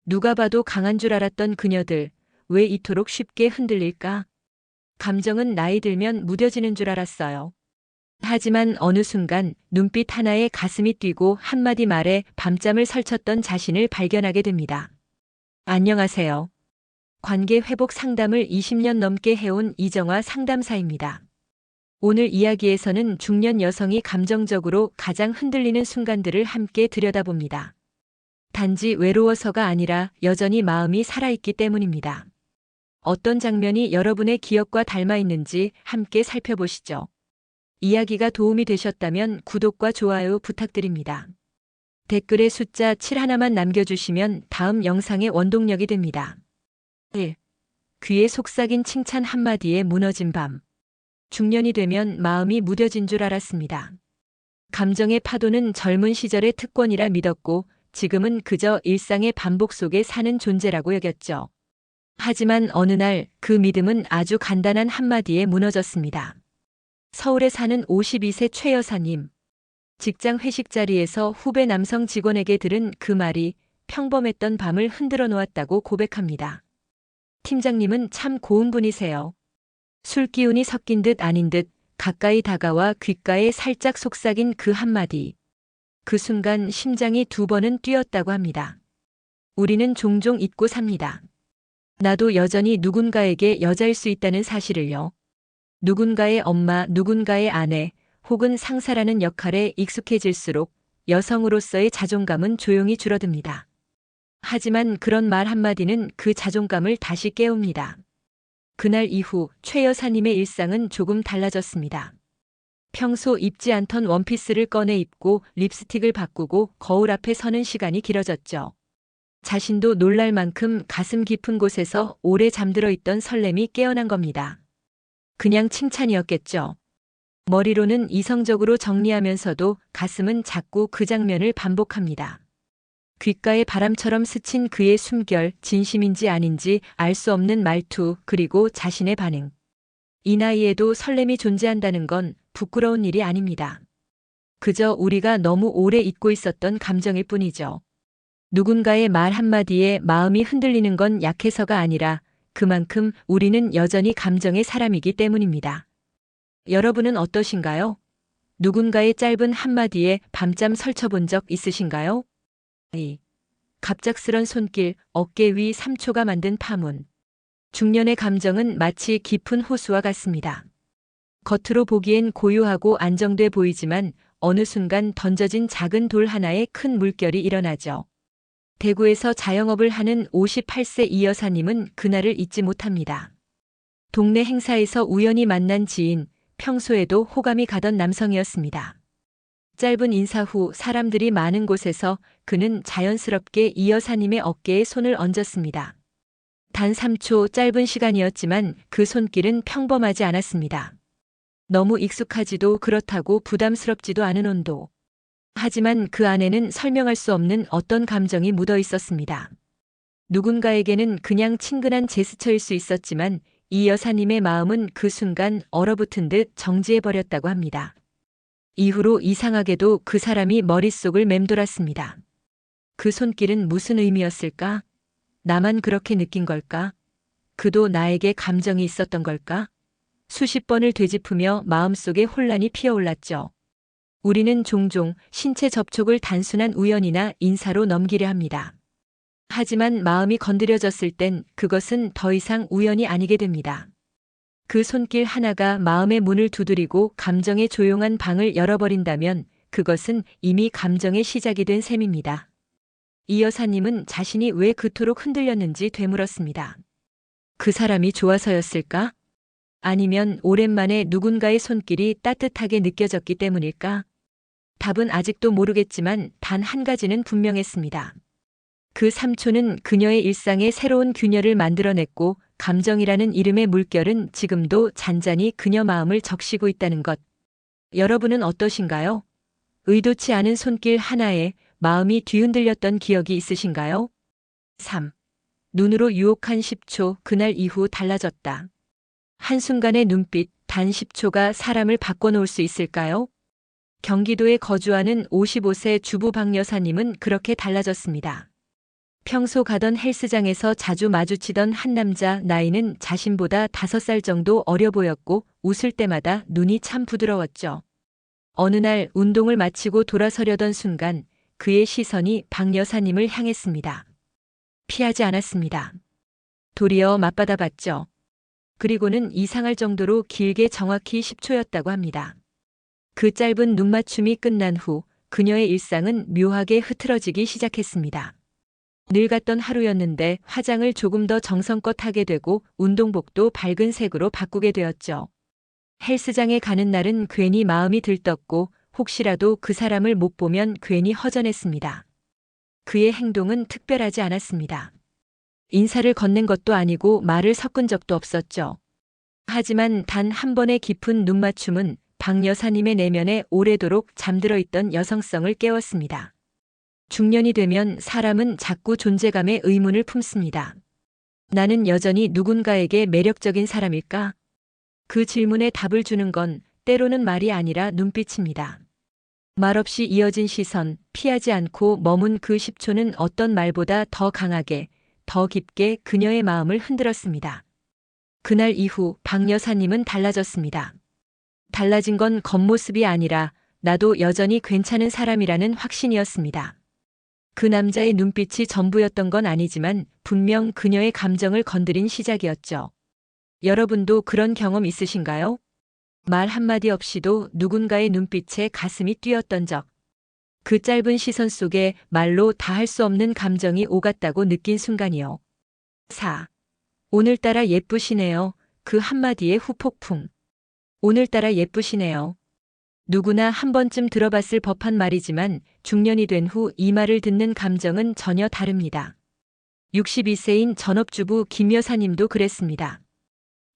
누가 봐도 강한 줄 알았던 그녀들, 왜 이토록 쉽게 흔들릴까? 감정은 나이 들면 무뎌지는 줄 알았어요. 하지만 어느 순간 눈빛 하나에 가슴이 뛰고 한마디 말에 밤잠을 설쳤던 자신을 발견하게 됩니다. 안녕하세요. 관계 회복 상담을 20년 넘게 해온 이정화 상담사입니다. 오늘 이야기에서는 중년 여성이 감정적으로 가장 흔들리는 순간들을 함께 들여다봅니다. 단지 외로워서가 아니라 여전히 마음이 살아있기 때문입니다. 어떤 장면이 여러분의 기억과 닮아 있는지 함께 살펴보시죠. 이야기가 도움이 되셨다면 구독과 좋아요 부탁드립니다. 댓글에 숫자 7 하나만 남겨주시면 다음 영상의 원동력이 됩니다. 1. 귀에 속삭인 칭찬 한마디에 무너진 밤. 중년이 되면 마음이 무뎌진 줄 알았습니다. 감정의 파도는 젊은 시절의 특권이라 믿었고 지금은 그저 일상의 반복 속에 사는 존재라고 여겼죠. 하지만 어느 날 그 믿음은 아주 간단한 한마디에 무너졌습니다. 서울에 사는 52세 최 여사님. 직장 회식 자리에서 후배 남성 직원에게 들은 그 말이 평범했던 밤을 흔들어 놓았다고 고백합니다. 팀장님은 참 고운 분이세요. 술 기운이 섞인 듯 아닌 듯 가까이 다가와 귓가에 살짝 속삭인 그 한마디. 그 순간 심장이 2번은 뛰었다고 합니다. 우리는 종종 잊고 삽니다. 나도 여전히 누군가에게 여자일 수 있다는 사실을요. 누군가의 엄마, 누군가의 아내, 혹은 상사라는 역할에 익숙해질수록 여성으로서의 자존감은 조용히 줄어듭니다. 하지만 그런 말 한마디는 그 자존감을 다시 깨웁니다. 그날 이후 최 여사님의 일상은 조금 달라졌습니다. 평소 입지 않던 원피스를 꺼내 입고 립스틱을 바꾸고 거울 앞에 서는 시간이 길어졌죠. 자신도 놀랄 만큼 가슴 깊은 곳에서 오래 잠들어 있던 설렘이 깨어난 겁니다. 그냥 칭찬이었겠죠. 머리로는 이성적으로 정리하면서도 가슴은 자꾸 그 장면을 반복합니다. 귓가에 바람처럼 스친 그의 숨결, 진심인지 아닌지 알 수 없는 말투, 그리고 자신의 반응. 이 나이에도 설렘이 존재한다는 건 부끄러운 일이 아닙니다. 그저 우리가 너무 오래 잊고 있었던 감정일 뿐이죠. 누군가의 말 한마디에 마음이 흔들리는 건 약해서가 아니라 그만큼 우리는 여전히 감정의 사람이기 때문입니다. 여러분은 어떠신가요? 누군가의 짧은 한마디에 밤잠 설쳐본 적 있으신가요? 2. 갑작스런 손길, 어깨 위 3초가 만든 파문. 중년의 감정은 마치 깊은 호수와 같습니다. 겉으로 보기엔 고요하고 안정돼 보이지만 어느 순간 던져진 작은 돌 하나에 큰 물결이 일어나죠. 대구에서 자영업을 하는 58세 이 여사님은 그날을 잊지 못합니다. 동네 행사에서 우연히 만난 지인, 평소에도 호감이 가던 남성이었습니다. 짧은 인사 후 사람들이 많은 곳에서 그는 자연스럽게 이 여사님의 어깨에 손을 얹었습니다. 단 3초 짧은 시간이었지만 그 손길은 평범하지 않았습니다. 너무 익숙하지도 그렇다고 부담스럽지도 않은 온도. 하지만 그 안에는 설명할 수 없는 어떤 감정이 묻어 있었습니다. 누군가에게는 그냥 친근한 제스처일 수 있었지만 이 여사님의 마음은 그 순간 얼어붙은 듯 정지해버렸다고 합니다. 이후로 이상하게도 그 사람이 머릿속을 맴돌았습니다. 그 손길은 무슨 의미였을까? 나만 그렇게 느낀 걸까? 그도 나에게 감정이 있었던 걸까? 수십 번을 되짚으며 마음속에 혼란이 피어올랐죠. 우리는 종종 신체 접촉을 단순한 우연이나 인사로 넘기려 합니다. 하지만 마음이 건드려졌을 땐 그것은 더 이상 우연이 아니게 됩니다. 그 손길 하나가 마음의 문을 두드리고 감정의 조용한 방을 열어버린다면 그것은 이미 감정의 시작이 된 셈입니다. 이 여사님은 자신이 왜 그토록 흔들렸는지 되물었습니다. 그 사람이 좋아서였을까? 아니면 오랜만에 누군가의 손길이 따뜻하게 느껴졌기 때문일까? 답은 아직도 모르겠지만 단 한 가지는 분명했습니다. 그 3초는 그녀의 일상에 새로운 균열을 만들어냈고 감정이라는 이름의 물결은 지금도 잔잔히 그녀 마음을 적시고 있다는 것. 여러분은 어떠신가요? 의도치 않은 손길 하나에 마음이 뒤흔들렸던 기억이 있으신가요? 3. 눈으로 유혹한 10초, 그날 이후 달라졌다. 한순간의 눈빛, 단 10초가 사람을 바꿔놓을 수 있을까요? 경기도에 거주하는 55세 주부 박 여사님은 그렇게 달라졌습니다. 평소 가던 헬스장에서 자주 마주치던 한 남자, 나이는 자신보다 5살 정도 어려 보였고 웃을 때마다 눈이 참 부드러웠죠. 어느 날 운동을 마치고 돌아서려던 순간 그의 시선이 박 여사님을 향했습니다. 피하지 않았습니다. 도리어 맞받아 봤죠. 그리고는 이상할 정도로 길게 정확히 10초였다고 합니다. 그 짧은 눈맞춤이 끝난 후 그녀의 일상은 묘하게 흐트러지기 시작했습니다. 늘 갔던 하루였는데 화장을 조금 더 정성껏 하게 되고 운동복도 밝은 색으로 바꾸게 되었죠. 헬스장에 가는 날은 괜히 마음이 들떴고 혹시라도 그 사람을 못 보면 괜히 허전했습니다. 그의 행동은 특별하지 않았습니다. 인사를 건넨 것도 아니고 말을 섞은 적도 없었죠. 하지만 단 한 번의 깊은 눈맞춤은 박 여사님의 내면에 오래도록 잠들어 있던 여성성을 깨웠습니다. 중년이 되면 사람은 자꾸 존재감에 의문을 품습니다. 나는 여전히 누군가에게 매력적인 사람일까? 그 질문에 답을 주는 건 때로는 말이 아니라 눈빛입니다. 말없이 이어진 시선, 피하지 않고 머문 그 10초는 어떤 말보다 더 강하게, 더 깊게 그녀의 마음을 흔들었습니다. 그날 이후 박 여사님은 달라졌습니다. 달라진 건 겉모습이 아니라 나도 여전히 괜찮은 사람이라는 확신이었습니다. 그 남자의 눈빛이 전부였던 건 아니지만 분명 그녀의 감정을 건드린 시작이었죠. 여러분도 그런 경험 있으신가요? 말 한마디 없이도 누군가의 눈빛에 가슴이 뛰었던 적. 그 짧은 시선 속에 말로 다 할 수 없는 감정이 오갔다고 느낀 순간이요. 4. 오늘따라 예쁘시네요. 그 한마디의 후폭풍. 오늘따라 예쁘시네요. 누구나 한 번쯤 들어봤을 법한 말이지만 중년이 된 후 이 말을 듣는 감정은 전혀 다릅니다. 62세인 전업주부 김 여사님도 그랬습니다.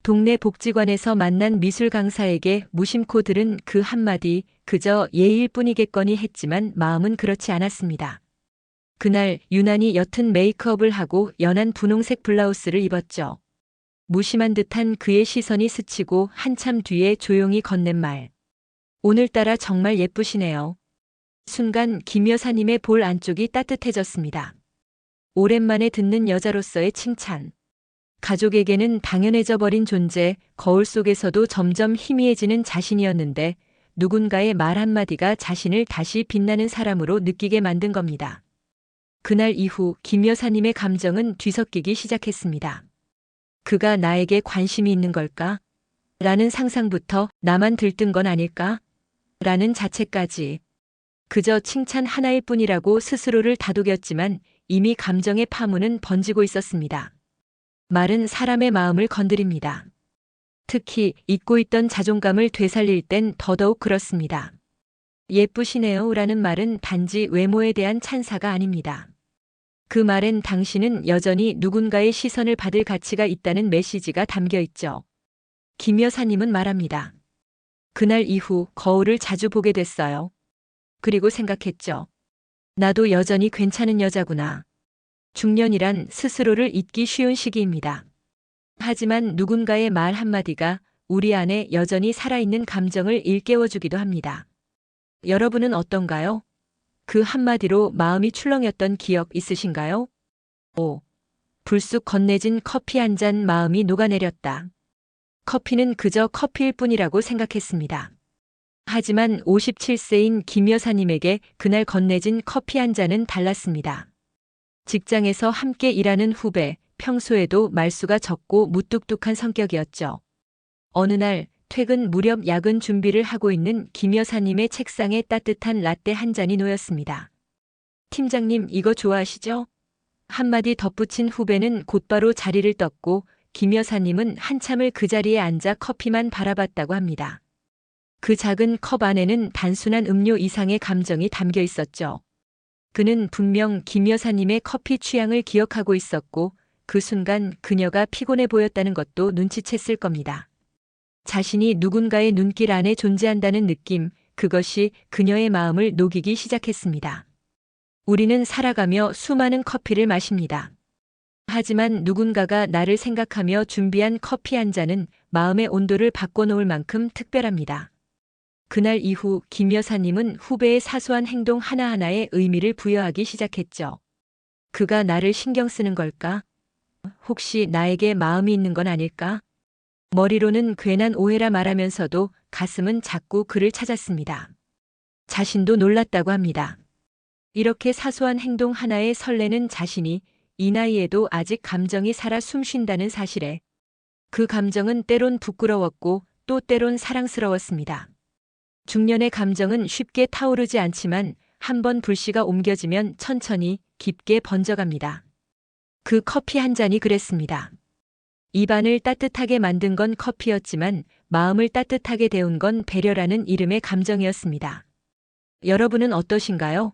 동네 복지관에서 만난 미술 강사에게 무심코 들은 그 한마디 그저 예의일 뿐이겠거니 했지만 마음은 그렇지 않았습니다. 그날 유난히 옅은 메이크업을 하고 연한 분홍색 블라우스를 입었죠. 무심한 듯한 그의 시선이 스치고 한참 뒤에 조용히 건넨 말. 오늘따라 정말 예쁘시네요. 순간 김 여사님의 볼 안쪽이 따뜻해졌습니다. 오랜만에 듣는 여자로서의 칭찬. 가족에게는 당연해져 버린 존재, 거울 속에서도 점점 희미해지는 자신이었는데 누군가의 말 한마디가 자신을 다시 빛나는 사람으로 느끼게 만든 겁니다. 그날 이후 김 여사님의 감정은 뒤섞이기 시작했습니다. 그가 나에게 관심이 있는 걸까? 라는 상상부터 나만 들뜬 건 아닐까? 라는 자체까지. 그저 칭찬 하나일 뿐이라고 스스로를 다독였지만 이미 감정의 파문은 번지고 있었습니다. 말은 사람의 마음을 건드립니다. 특히 잊고 있던 자존감을 되살릴 땐 더더욱 그렇습니다. 예쁘시네요 라는 말은 단지 외모에 대한 찬사가 아닙니다. 그 말엔 당신은 여전히 누군가의 시선을 받을 가치가 있다는 메시지가 담겨 있죠. 김 여사님은 말합니다. 그날 이후 거울을 자주 보게 됐어요. 그리고 생각했죠. 나도 여전히 괜찮은 여자구나. 중년이란 스스로를 잊기 쉬운 시기입니다. 하지만 누군가의 말 한마디가 우리 안에 여전히 살아있는 감정을 일깨워주기도 합니다. 여러분은 어떤가요? 그 한마디로 마음이 출렁였던 기억 있으신가요? 5. 불쑥 건네진 커피 한 잔 마음이 녹아내렸다. 커피는 그저 커피일 뿐이라고 생각했습니다. 하지만 57세인 김 여사님에게 그날 건네진 커피 한 잔은 달랐습니다. 직장에서 함께 일하는 후배, 평소에도 말수가 적고 무뚝뚝한 성격이었죠. 어느 날 퇴근 무렵 야근 준비를 하고 있는 김 여사님의 책상에 따뜻한 라떼 한 잔이 놓였습니다. 팀장님 이거 좋아하시죠? 한마디 덧붙인 후배는 곧바로 자리를 떴고 김 여사님은 한참을 그 자리에 앉아 커피만 바라봤다고 합니다. 그 작은 컵 안에는 단순한 음료 이상의 감정이 담겨 있었죠. 그는 분명 김 여사님의 커피 취향을 기억하고 있었고 그 순간 그녀가 피곤해 보였다는 것도 눈치챘을 겁니다. 자신이 누군가의 눈길 안에 존재한다는 느낌, 그것이 그녀의 마음을 녹이기 시작했습니다. 우리는 살아가며 수많은 커피를 마십니다. 하지만 누군가가 나를 생각하며 준비한 커피 한 잔은 마음의 온도를 바꿔놓을 만큼 특별합니다. 그날 이후 김 여사님은 후배의 사소한 행동 하나하나에 의미를 부여하기 시작했죠. 그가 나를 신경 쓰는 걸까? 혹시 나에게 마음이 있는 건 아닐까? 머리로는 괜한 오해라 말하면서도 가슴은 자꾸 그를 찾았습니다. 자신도 놀랐다고 합니다. 이렇게 사소한 행동 하나에 설레는 자신이 이 나이에도 아직 감정이 살아 숨쉰다는 사실에 그 감정은 때론 부끄러웠고 또 때론 사랑스러웠습니다. 중년의 감정은 쉽게 타오르지 않지만 한번 불씨가 옮겨지면 천천히 깊게 번져갑니다. 그 커피 한 잔이 그랬습니다. 입안을 따뜻하게 만든 건 커피였지만 마음을 따뜻하게 데운 건 배려라는 이름의 감정이었습니다. 여러분은 어떠신가요?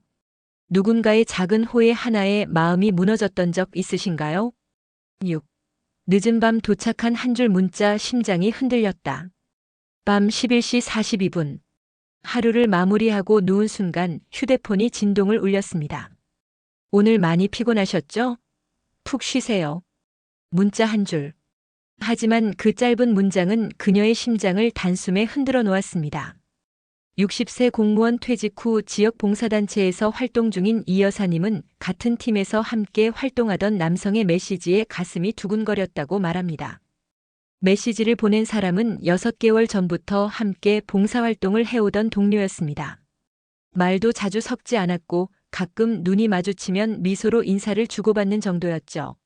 누군가의 작은 호의 하나에 마음이 무너졌던 적 있으신가요? 6. 늦은 밤 도착한 한 줄 문자 심장이 흔들렸다. 밤 11시 42분. 하루를 마무리하고 누운 순간 휴대폰이 진동을 울렸습니다. 오늘 많이 피곤하셨죠? 푹 쉬세요. 문자 한 줄. 하지만 그 짧은 문장은 그녀의 심장을 단숨에 흔들어 놓았습니다. 60세 공무원 퇴직 후 지역 봉사단체에서 활동 중인 이 여사님은 같은 팀에서 함께 활동하던 남성의 메시지에 가슴이 두근거렸다고 말합니다. 메시지를 보낸 사람은 6개월 전부터 함께 봉사활동을 해오던 동료였습니다. 말도 자주 섞지 않았고 가끔 눈이 마주치면 미소로 인사를 주고받는 정도였죠.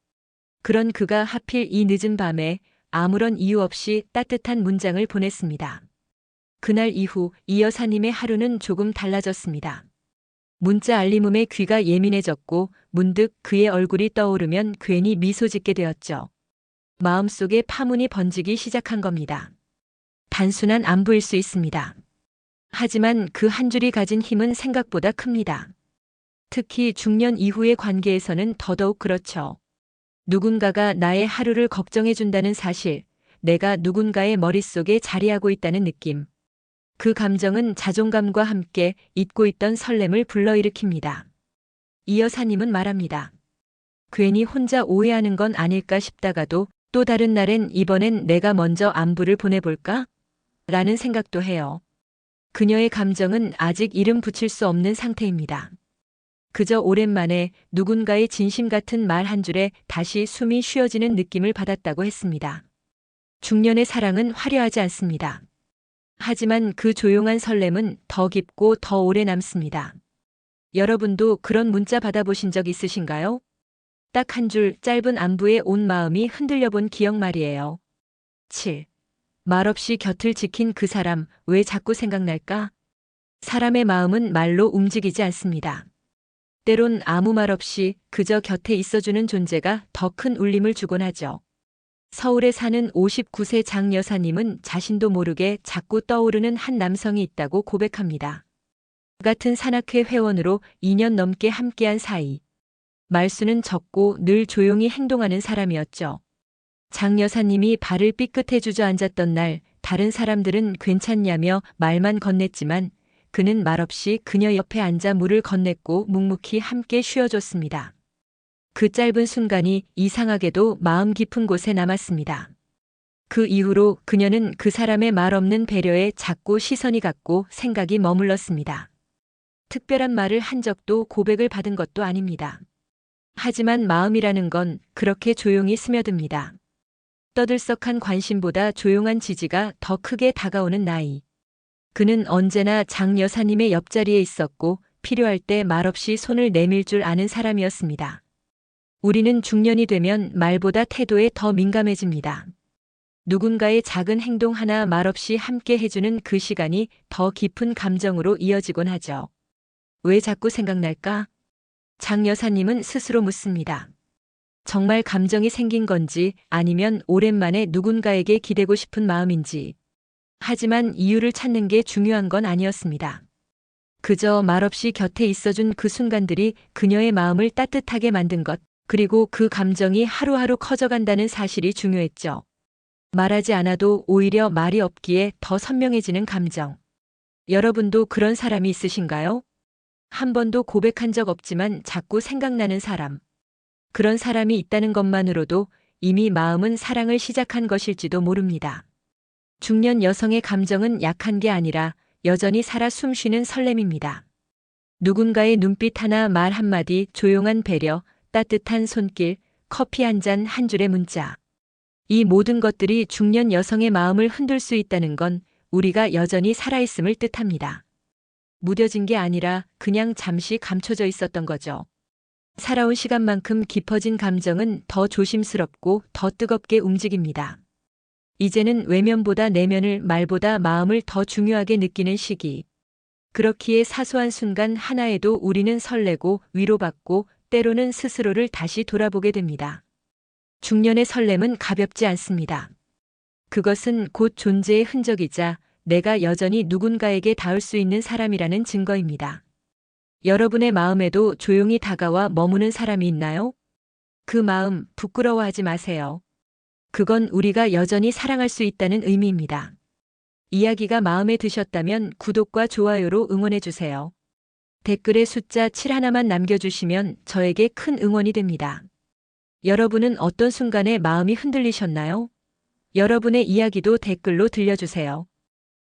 그런 그가 하필 이 늦은 밤에 아무런 이유 없이 따뜻한 문장을 보냈습니다. 그날 이후 이 여사님의 하루는 조금 달라졌습니다. 문자 알림음에 귀가 예민해졌고 문득 그의 얼굴이 떠오르면 괜히 미소 짓게 되었죠. 마음속에 파문이 번지기 시작한 겁니다. 단순한 안부일 수 있습니다. 하지만 그 한 줄이 가진 힘은 생각보다 큽니다. 특히 중년 이후의 관계에서는 더더욱 그렇죠. 누군가가 나의 하루를 걱정해준다는 사실, 내가 누군가의 머릿속에 자리하고 있다는 느낌. 그 감정은 자존감과 함께 잊고 있던 설렘을 불러일으킵니다. 이 여사님은 말합니다. 괜히 혼자 오해하는 건 아닐까 싶다가도 또 다른 날엔 이번엔 내가 먼저 안부를 보내볼까? 라는 생각도 해요. 그녀의 감정은 아직 이름 붙일 수 없는 상태입니다. 그저 오랜만에 누군가의 진심 같은 말 한 줄에 다시 숨이 쉬어지는 느낌을 받았다고 했습니다. 중년의 사랑은 화려하지 않습니다. 하지만 그 조용한 설렘은 더 깊고 더 오래 남습니다. 여러분도 그런 문자 받아보신 적 있으신가요? 딱 한 줄 짧은 안부에 온 마음이 흔들려 본 기억 말이에요. 7. 말없이 곁을 지킨 그 사람, 왜 자꾸 생각날까? 사람의 마음은 말로 움직이지 않습니다. 때론 아무 말 없이 그저 곁에 있어주는 존재가 더 큰 울림을 주곤 하죠. 서울에 사는 59세 장 여사님은 자신도 모르게 자꾸 떠오르는 한 남성이 있다고 고백합니다. 같은 산악회 회원으로 2년 넘게 함께한 사이. 말수는 적고 늘 조용히 행동하는 사람이었죠. 장 여사님이 발을 삐끗해 주저앉았던 날 다른 사람들은 괜찮냐며 말만 건넸지만 그는 말없이 그녀 옆에 앉아 물을 건넸고 묵묵히 함께 쉬어줬습니다. 그 짧은 순간이 이상하게도 마음 깊은 곳에 남았습니다. 그 이후로 그녀는 그 사람의 말 없는 배려에 자꾸 시선이 갔고 생각이 머물렀습니다. 특별한 말을 한 적도 고백을 받은 것도 아닙니다. 하지만 마음이라는 건 그렇게 조용히 스며듭니다. 떠들썩한 관심보다 조용한 지지가 더 크게 다가오는 나이. 그는 언제나 장 여사님의 옆자리에 있었고 필요할 때 말없이 손을 내밀 줄 아는 사람이었습니다. 우리는 중년이 되면 말보다 태도에 더 민감해집니다. 누군가의 작은 행동 하나 말없이 함께 해주는 그 시간이 더 깊은 감정으로 이어지곤 하죠. 왜 자꾸 생각날까? 장 여사님은 스스로 묻습니다. 정말 감정이 생긴 건지 아니면 오랜만에 누군가에게 기대고 싶은 마음인지. 하지만 이유를 찾는 게 중요한 건 아니었습니다. 그저 말없이 곁에 있어준 그 순간들이 그녀의 마음을 따뜻하게 만든 것, 그리고 그 감정이 하루하루 커져간다는 사실이 중요했죠. 말하지 않아도 오히려 말이 없기에 더 선명해지는 감정. 여러분도 그런 사람이 있으신가요? 한 번도 고백한 적 없지만 자꾸 생각나는 사람. 그런 사람이 있다는 것만으로도 이미 마음은 사랑을 시작한 것일지도 모릅니다. 중년 여성의 감정은 약한 게 아니라 여전히 살아 숨쉬는 설렘입니다. 누군가의 눈빛 하나 말 한마디 조용한 배려, 따뜻한 손길, 커피 한 잔, 한 줄의 문자. 이 모든 것들이 중년 여성의 마음을 흔들 수 있다는 건 우리가 여전히 살아있음을 뜻합니다. 무뎌진 게 아니라 그냥 잠시 감춰져 있었던 거죠. 살아온 시간만큼 깊어진 감정은 더 조심스럽고 더 뜨겁게 움직입니다. 이제는 외면보다 내면을, 말보다 마음을 더 중요하게 느끼는 시기. 그렇기에 사소한 순간 하나에도 우리는 설레고 위로받고 때로는 스스로를 다시 돌아보게 됩니다. 중년의 설렘은 가볍지 않습니다. 그것은 곧 존재의 흔적이자 내가 여전히 누군가에게 닿을 수 있는 사람이라는 증거입니다. 여러분의 마음에도 조용히 다가와 머무는 사람이 있나요? 그 마음 부끄러워하지 마세요. 그건 우리가 여전히 사랑할 수 있다는 의미입니다. 이야기가 마음에 드셨다면 구독과 좋아요로 응원해주세요. 댓글에 숫자 7 하나만 남겨주시면 저에게 큰 응원이 됩니다. 여러분은 어떤 순간에 마음이 흔들리셨나요? 여러분의 이야기도 댓글로 들려주세요.